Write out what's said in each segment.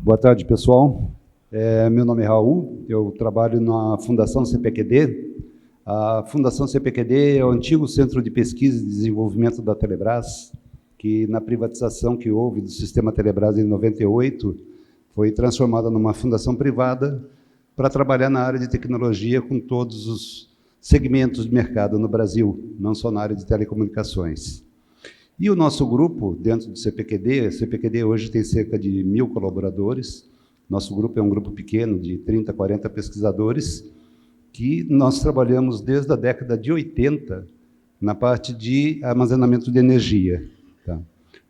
Boa tarde, pessoal. Meu nome é Raul, eu trabalho na Fundação CPQD. A Fundação CPQD é o antigo Centro de Pesquisa e Desenvolvimento da Telebrás, que, na privatização que houve do sistema Telebrás em 98, foi transformada numa fundação privada para trabalhar na área de tecnologia com todos os segmentos de mercado no Brasil, não só na área de telecomunicações. E o nosso grupo, dentro do CPQD, a CPQD hoje tem cerca de 1.000 colaboradores. Nosso grupo é um grupo pequeno, de 30, 40 pesquisadores, que nós trabalhamos desde a década de 80 na parte de armazenamento de energia. Tá?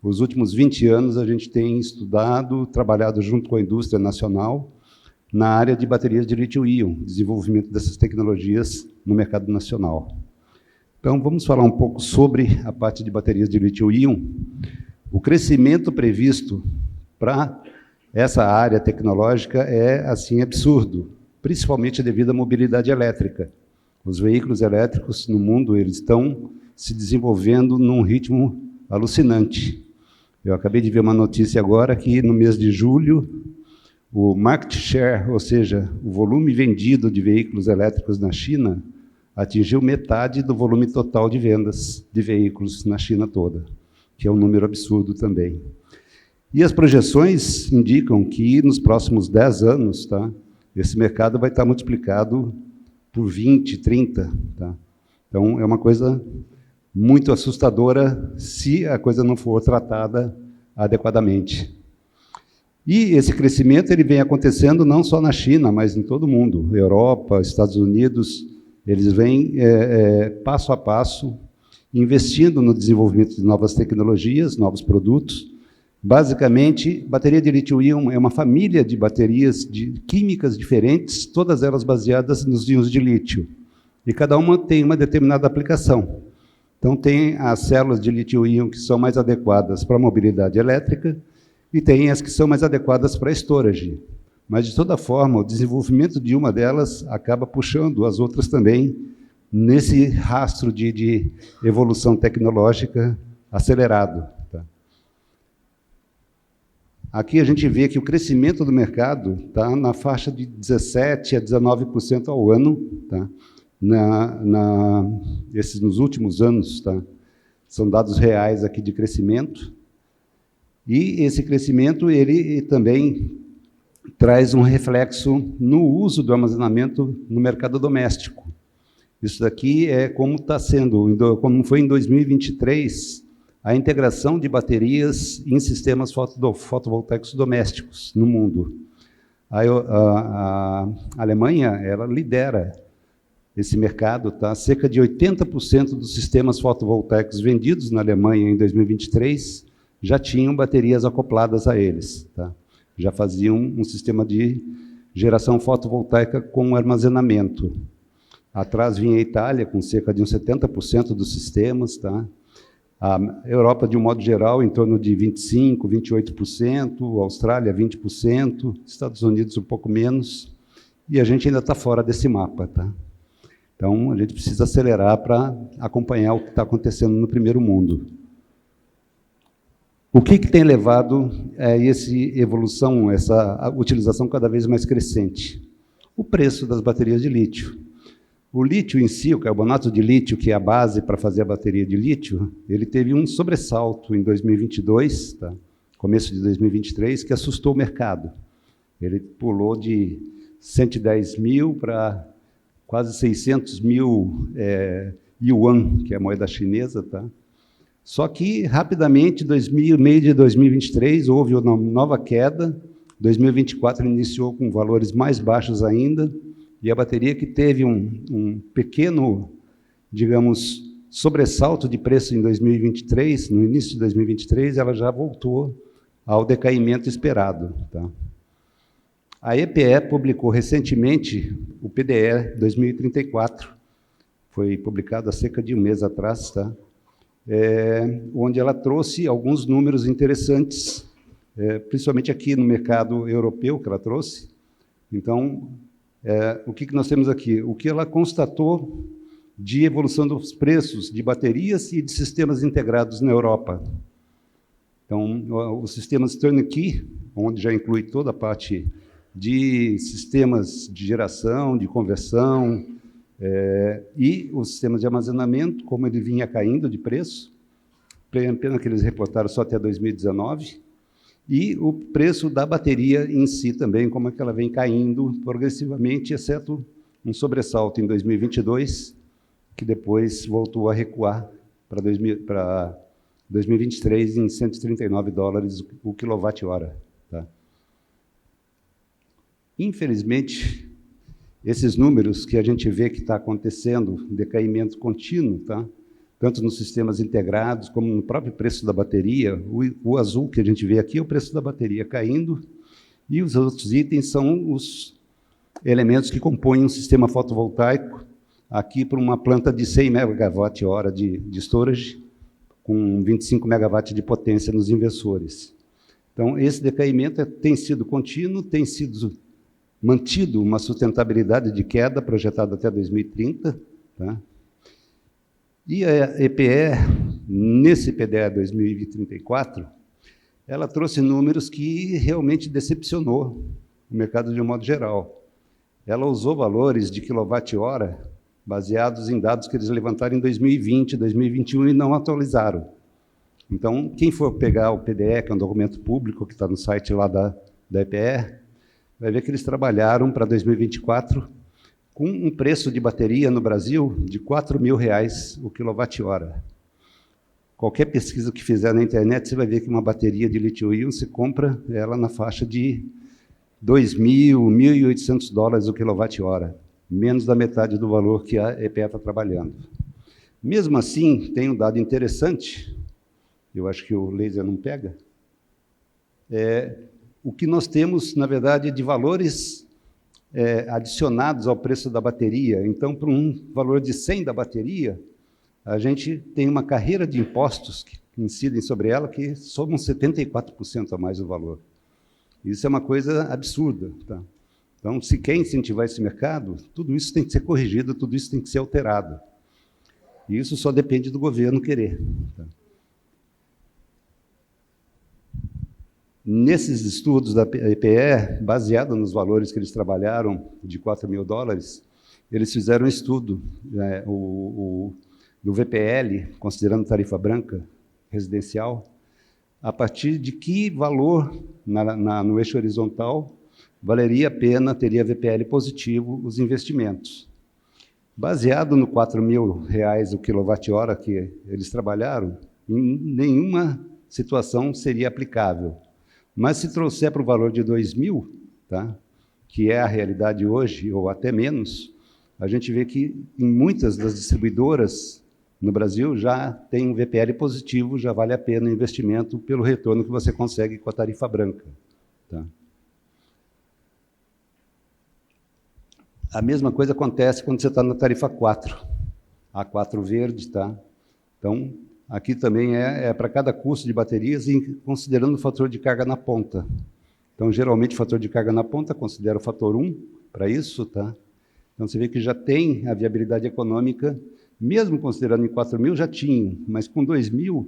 Os últimos 20 anos a gente tem estudado, trabalhado junto com a indústria nacional na área de baterias de lítio-íon, desenvolvimento dessas tecnologias no mercado nacional. Então, vamos falar um pouco sobre a parte de baterias de lítio-íon. O crescimento previsto para essa área tecnológica é, assim, absurdo, principalmente devido à mobilidade elétrica. Os veículos elétricos no mundo eles estão se desenvolvendo num ritmo alucinante. Eu acabei de ver uma notícia agora que, no mês de julho, o market share, ou seja, o volume vendido de veículos elétricos na China, atingiu metade do volume total de vendas de veículos na China toda, que é um número absurdo também. E as projeções indicam que, nos próximos 10 anos, tá, esse mercado vai estar multiplicado por 20, 30. Tá? Então, é uma coisa muito assustadora se a coisa não for tratada adequadamente. E esse crescimento ele vem acontecendo não só na China, mas em todo o mundo, Europa, Estados Unidos. Eles vêm, passo a passo, investindo no desenvolvimento de novas tecnologias, novos produtos. Basicamente, bateria de lítio-íon é uma família de baterias químicas diferentes, todas elas baseadas nos íons de lítio. E cada uma tem uma determinada aplicação. Então, tem as células de lítio-íon que são mais adequadas para a mobilidade elétrica e tem as que são mais adequadas para a storage. Mas, de toda forma, o desenvolvimento de uma delas acaba puxando as outras também nesse rastro de evolução tecnológica acelerado. Tá? Aqui a gente vê que o crescimento do mercado está na faixa de 17% a 19% ao ano, tá? Esses nos últimos anos. Tá? São dados reais aqui de crescimento. E esse crescimento ele também traz um reflexo no uso do armazenamento no mercado doméstico. Isso daqui é como está sendo, como foi em 2023, a integração de baterias em sistemas fotovoltaicos domésticos no mundo. A Alemanha ela lidera esse mercado, tá? Cerca de 80% dos sistemas fotovoltaicos vendidos na Alemanha em 2023 já tinham baterias acopladas a eles. Tá? Já faziam um sistema de geração fotovoltaica com armazenamento. Atrás vinha a Itália, com cerca de uns 70% dos sistemas. Tá? A Europa, de um modo geral, em torno de 25%, 28%, a Austrália, 20%, Estados Unidos, um pouco menos, e a gente ainda está fora desse mapa. Tá? Então, a gente precisa acelerar para acompanhar o que está acontecendo no primeiro mundo. O que tem levado a essa evolução, essa utilização cada vez mais crescente? O preço das baterias de lítio. O lítio em si, o carbonato de lítio, que é a base para fazer a bateria de lítio, ele teve um sobressalto em 2022, tá? Começo de 2023, que assustou o mercado. Ele pulou de 110 mil para quase 600 mil yuan, que é a moeda chinesa, tá? Só que, rapidamente, meio de 2023, houve uma nova queda, 2024 iniciou com valores mais baixos ainda, e a bateria que teve um pequeno, digamos, sobressalto de preço em 2023, no início de 2023, ela já voltou ao decaimento esperado. Tá? A EPE publicou recentemente o PDE 2034, foi publicado há cerca de um mês atrás, tá? Onde ela trouxe alguns números interessantes, principalmente aqui no mercado europeu que ela trouxe. Então, o que nós temos aqui? O que ela constatou de evolução dos preços de baterias e de sistemas integrados na Europa. Então, os sistemas turnkey, onde já inclui toda a parte de sistemas de geração, de conversão, e os sistemas de armazenamento, como ele vinha caindo de preço, pena que eles reportaram só até 2019, e o preço da bateria em si também, como é que ela vem caindo progressivamente, exceto um sobressalto em 2022, que depois voltou a recuar para 2023 em $139 o quilowatt-hora. Tá? Infelizmente, esses números que a gente vê que está acontecendo, decaimento contínuo, tá? Tanto nos sistemas integrados, como no próprio preço da bateria, o azul que a gente vê aqui é o preço da bateria caindo, e os outros itens são os elementos que compõem um sistema fotovoltaico, aqui para uma planta de 100 megawatt-hora de storage, com 25 megawatts de potência nos inversores. Então, esse decaimento tem sido contínuo, tem sido mantido uma sustentabilidade de queda projetada até 2030, tá? E a EPE, nesse PDE 2034, ela trouxe números que realmente decepcionou o mercado de um modo geral. Ela usou valores de quilowatt-hora baseados em dados que eles levantaram em 2020, 2021 e não atualizaram. Então, quem for pegar o PDE, que é um documento público que está no site lá da EPE, vai ver que eles trabalharam para 2024 com um preço de bateria no Brasil de R$ 4.000 o quilowatt-hora. Qualquer pesquisa que fizer na internet, você vai ver que uma bateria de lítio-íon, você compra ela na faixa de $2.000, $1.800 o quilowatt-hora, menos da metade do valor que a EPE está trabalhando. Mesmo assim, tem um dado interessante, eu acho que o laser não pega, o que nós temos, na verdade, de valores adicionados ao preço da bateria. Então, para um valor de 100 da bateria, a gente tem uma carreira de impostos que incidem sobre ela que somam 74% a mais o valor. Isso é uma coisa absurda. Tá? Então, se quer incentivar esse mercado, tudo isso tem que ser corrigido, tudo isso tem que ser alterado. E isso só depende do governo querer. Tá? Nesses estudos da EPE, baseado nos valores que eles trabalharam de $4.000, eles fizeram um estudo do VPL, considerando tarifa branca residencial, a partir de que valor no eixo horizontal valeria a pena, teria VPL positivo, os investimentos. Baseado no R$ 4.000 o quilowatt-hora que eles trabalharam, em nenhuma situação seria aplicável. Mas se trouxer para o valor de 2.000, tá, que é a realidade hoje, ou até menos, a gente vê que em muitas das distribuidoras no Brasil já tem um VPL positivo, já vale a pena o investimento pelo retorno que você consegue com a tarifa branca. Tá? A mesma coisa acontece quando você está na tarifa 4, A4 verde. Tá? Então, aqui também para cada custo de baterias, considerando o fator de carga na ponta. Então, geralmente, o fator de carga na ponta considera o fator 1 para isso. Tá? Então, você vê que já tem a viabilidade econômica, mesmo considerando em 4.000, já tinha, mas com 2.000,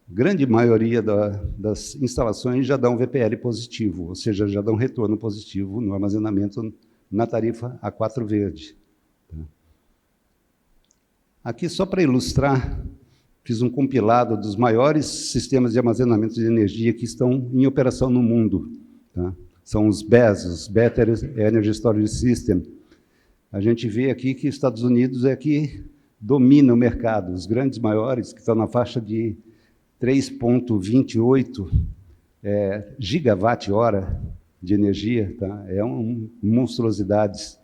grande maioria das instalações já dão VPL positivo, ou seja, já dão retorno positivo no armazenamento na tarifa A4 verde. Tá? Aqui, só para ilustrar, fiz um compilado dos maiores sistemas de armazenamento de energia que estão em operação no mundo. Tá? São os BESS, os Battery Energy Storage System. A gente vê aqui que os Estados Unidos é que domina o mercado. Os grandes maiores, que estão na faixa de 3,28 gigawatt-hora de energia, tá? Monstruosidades.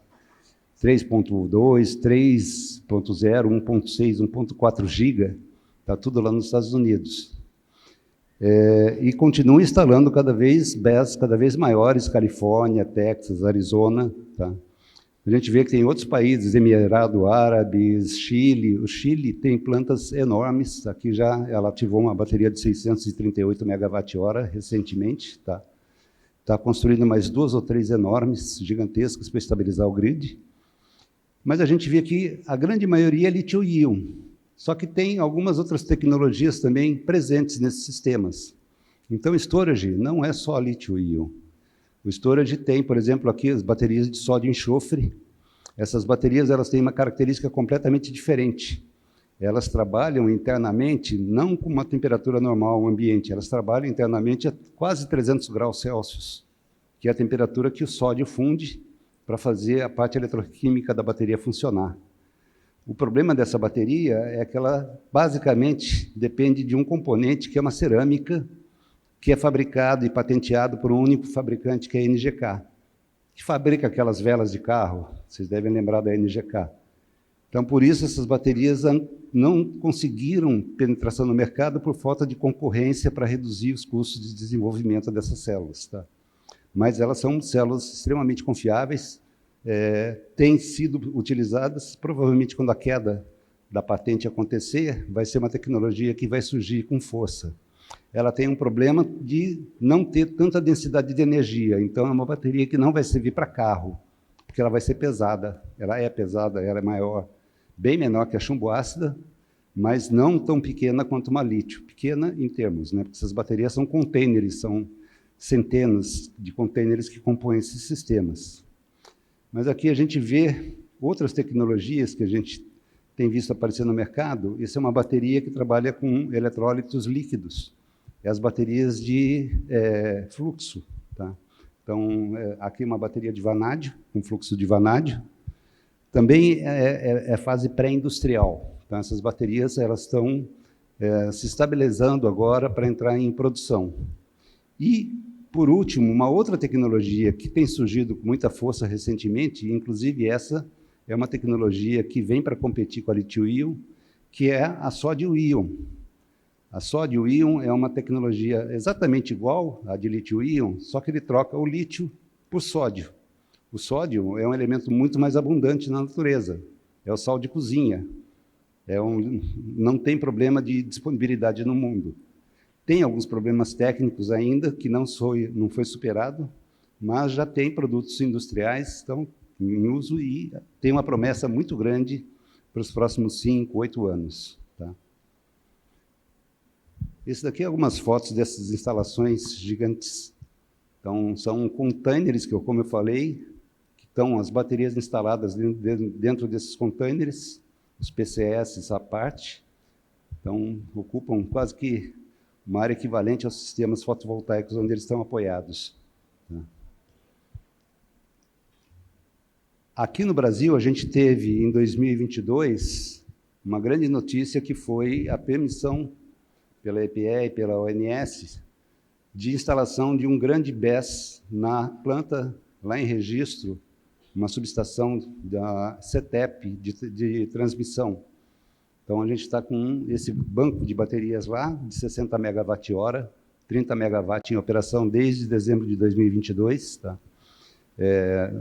3,2, 3,0, 1,6, 1,4 giga, está tudo lá nos Estados Unidos. E continuam instalando cada vez BESS, cada vez maiores, Califórnia, Texas, Arizona. Tá? A gente vê que tem outros países, Emirados Árabes, Chile. O Chile tem plantas enormes. Aqui já ela ativou uma bateria de 638 megawatt-hora recentemente. Tá construindo mais 2 ou 3 enormes, gigantescas, para estabilizar o grid. Mas a gente vê que a grande maioria é lítio-íon. Só que tem algumas outras tecnologias também presentes nesses sistemas. Então, storage não é só lítio-íon. O storage tem, por exemplo, aqui as baterias de sódio e enxofre. Essas baterias elas têm uma característica completamente diferente. Elas trabalham internamente, não com uma temperatura normal, ambiente, elas trabalham internamente a quase 300 graus Celsius, que é a temperatura que o sódio funde para fazer a parte eletroquímica da bateria funcionar. O problema dessa bateria é que ela, basicamente, depende de um componente que é uma cerâmica, que é fabricado e patenteado por um único fabricante, que é a NGK, que fabrica aquelas velas de carro, vocês devem lembrar da NGK. Então, por isso, essas baterias não conseguiram penetração no mercado por falta de concorrência para reduzir os custos de desenvolvimento dessas células. Tá? Mas elas são células extremamente confiáveis, têm sido utilizadas, provavelmente quando a queda da patente acontecer, vai ser uma tecnologia que vai surgir com força. Ela tem um problema de não ter tanta densidade de energia, então é uma bateria que não vai servir para carro, porque ela vai ser pesada, ela é maior, bem menor que a chumbo ácida, mas não tão pequena quanto uma lítio, pequena em termos, né? Porque essas baterias são containers, são centenas de containers que compõem esses sistemas. Mas aqui a gente vê outras tecnologias que a gente tem visto aparecer no mercado. Isso é uma bateria que trabalha com eletrólitos líquidos, é as baterias de fluxo. Tá? Então, aqui uma bateria de vanádio, com fluxo de vanádio. Também é fase pré-industrial. Então, essas baterias elas estão se estabilizando agora para entrar em produção. E, por último, uma outra tecnologia que tem surgido com muita força recentemente, inclusive essa é uma tecnologia que vem para competir com a lítio-íon, que é a sódio-íon. A sódio-íon é uma tecnologia exatamente igual à de lítio-íon, só que ele troca o lítio por sódio. O sódio é um elemento muito mais abundante na natureza, é o sal de cozinha, não tem problema de disponibilidade no mundo. Tem alguns problemas técnicos ainda, que não foi superado, mas já tem produtos industriais que estão em uso e tem uma promessa muito grande para os próximos 5, 8 anos. Tá? Esse daqui é algumas fotos dessas instalações gigantes. Então, são containers, como eu falei, que estão as baterias instaladas dentro desses containers, os PCS à parte. Então, ocupam quase que uma área equivalente aos sistemas fotovoltaicos onde eles estão apoiados. Tá? Aqui no Brasil, a gente teve, em 2022, uma grande notícia que foi a permissão pela EPE e pela ONS de instalação de um grande BESS na planta, lá em Registro, uma subestação da CETEP de transmissão. Então, a gente está com esse banco de baterias lá, de 60 megawatt-hora, 30 megawatt em operação desde dezembro de 2022. Tá?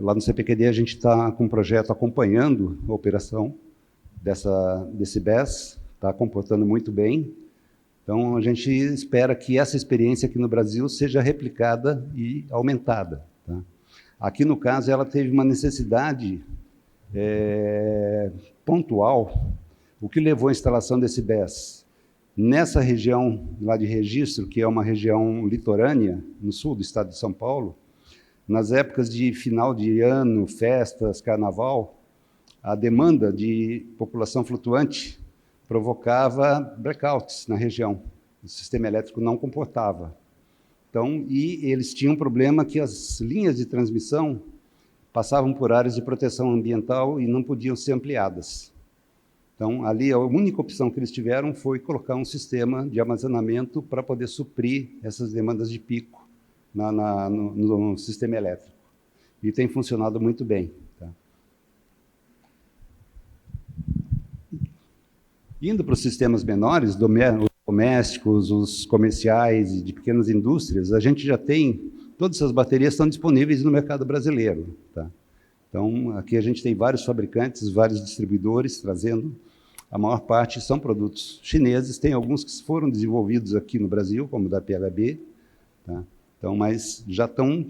Lá no CPQD, a gente está com um projeto acompanhando a operação desse BESS, está comportando muito bem. Então, a gente espera que essa experiência aqui no Brasil seja replicada e aumentada. Tá? Aqui, no caso, ela teve uma necessidade pontual. O que levou à instalação desse BESS? Nessa região lá de Registro, que é uma região litorânea, no sul do estado de São Paulo, nas épocas de final de ano, festas, carnaval, a demanda de população flutuante provocava blackouts na região. O sistema elétrico não comportava. Então, e eles tinham um problema que as linhas de transmissão passavam por áreas de proteção ambiental e não podiam ser ampliadas. Então, ali, a única opção que eles tiveram foi colocar um sistema de armazenamento para poder suprir essas demandas de pico no sistema elétrico. E tem funcionado muito bem. Tá? Indo para os sistemas menores, os domésticos, os comerciais e de pequenas indústrias, a gente já tem, todas essas baterias estão disponíveis no mercado brasileiro. Tá? Então, aqui a gente tem vários fabricantes, vários distribuidores trazendo. A maior parte são produtos chineses, tem alguns que foram desenvolvidos aqui no Brasil, como o da PHB, tá? Então, mas já estão...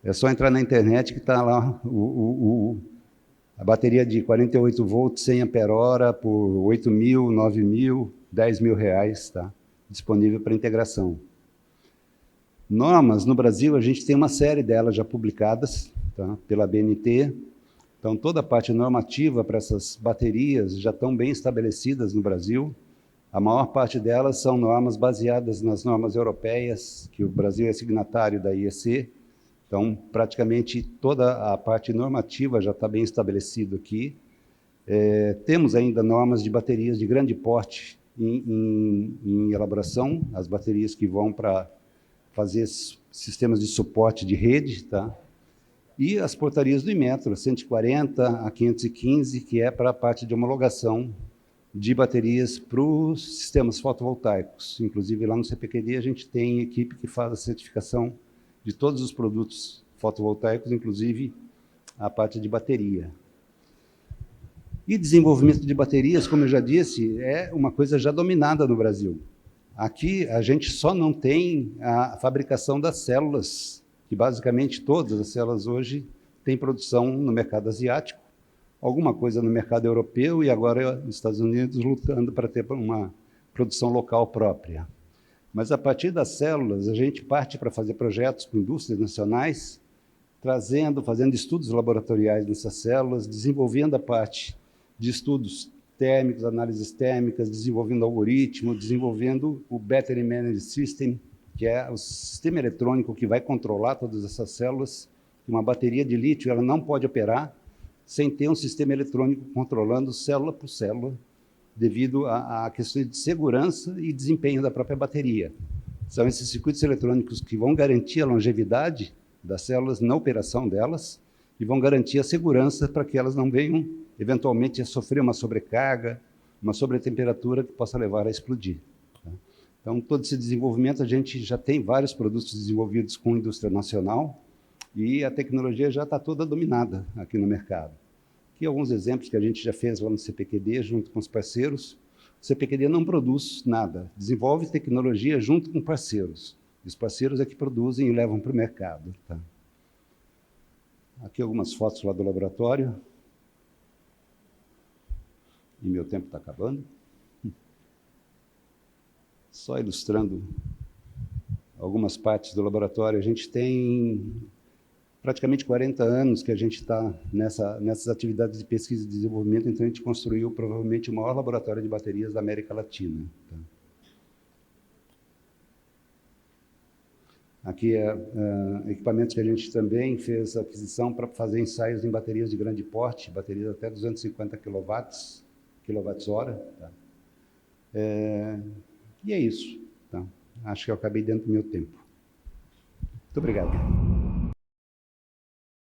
É só entrar na internet que está lá a bateria de 48 volts, 100 ampere-hora, por 8 mil, 9 mil, 10 mil reais. Tá? disponível para integração. Normas, no Brasil, a gente tem uma série delas já publicadas, tá, pela ABNT. Então, toda a parte normativa para essas baterias já estão bem estabelecidas no Brasil. A maior parte delas são normas baseadas nas normas europeias, que o Brasil é signatário da IEC. Então, praticamente toda a parte normativa já está bem estabelecida aqui. Temos ainda normas de baterias de grande porte em elaboração, as baterias que vão para fazer sistemas de suporte de rede, tá? E as portarias do Inmetro, 140 a 515, que é para a parte de homologação de baterias para os sistemas fotovoltaicos. Inclusive, lá no CPQD, a gente tem equipe que faz a certificação de todos os produtos fotovoltaicos, inclusive a parte de bateria. E desenvolvimento de baterias, como eu já disse, é uma coisa já dominada no Brasil. Aqui, a gente só não tem a fabricação das células, que basicamente todas as células hoje têm produção no mercado asiático, alguma coisa no mercado europeu e agora nos Estados Unidos lutando para ter uma produção local própria. Mas a partir das células, a gente parte para fazer projetos com indústrias nacionais, fazendo estudos laboratoriais nessas células, desenvolvendo a parte de estudos térmicos, análises térmicas, desenvolvendo algoritmo, desenvolvendo o Battery Management System, que é o sistema eletrônico que vai controlar todas essas células. Uma bateria de lítio ela não pode operar sem ter um sistema eletrônico controlando célula por célula, devido a questões de segurança e desempenho da própria bateria. São esses circuitos eletrônicos que vão garantir a longevidade das células na operação delas e vão garantir a segurança para que elas não venham, eventualmente, a sofrer uma sobrecarga, uma sobretemperatura que possa levar a explodir. Tá? Então, todo esse desenvolvimento, a gente já tem vários produtos desenvolvidos com a indústria nacional e a tecnologia já está toda dominada aqui no mercado. Aqui alguns exemplos que a gente já fez lá no CPQD, junto com os parceiros. O CPQD não produz nada, desenvolve tecnologia junto com parceiros. E os parceiros é que produzem e levam para o mercado. Tá? Aqui algumas fotos lá do laboratório. E meu tempo está acabando. Só ilustrando algumas partes do laboratório. A gente tem praticamente 40 anos que a gente está nessas atividades de pesquisa e desenvolvimento, então a gente construiu provavelmente o maior laboratório de baterias da América Latina. Tá? Aqui equipamentos que a gente também fez aquisição para fazer ensaios em baterias de grande porte, baterias até 250 kWh. Tá? E é isso. Tá? Acho que eu acabei dentro do meu tempo. Muito obrigado.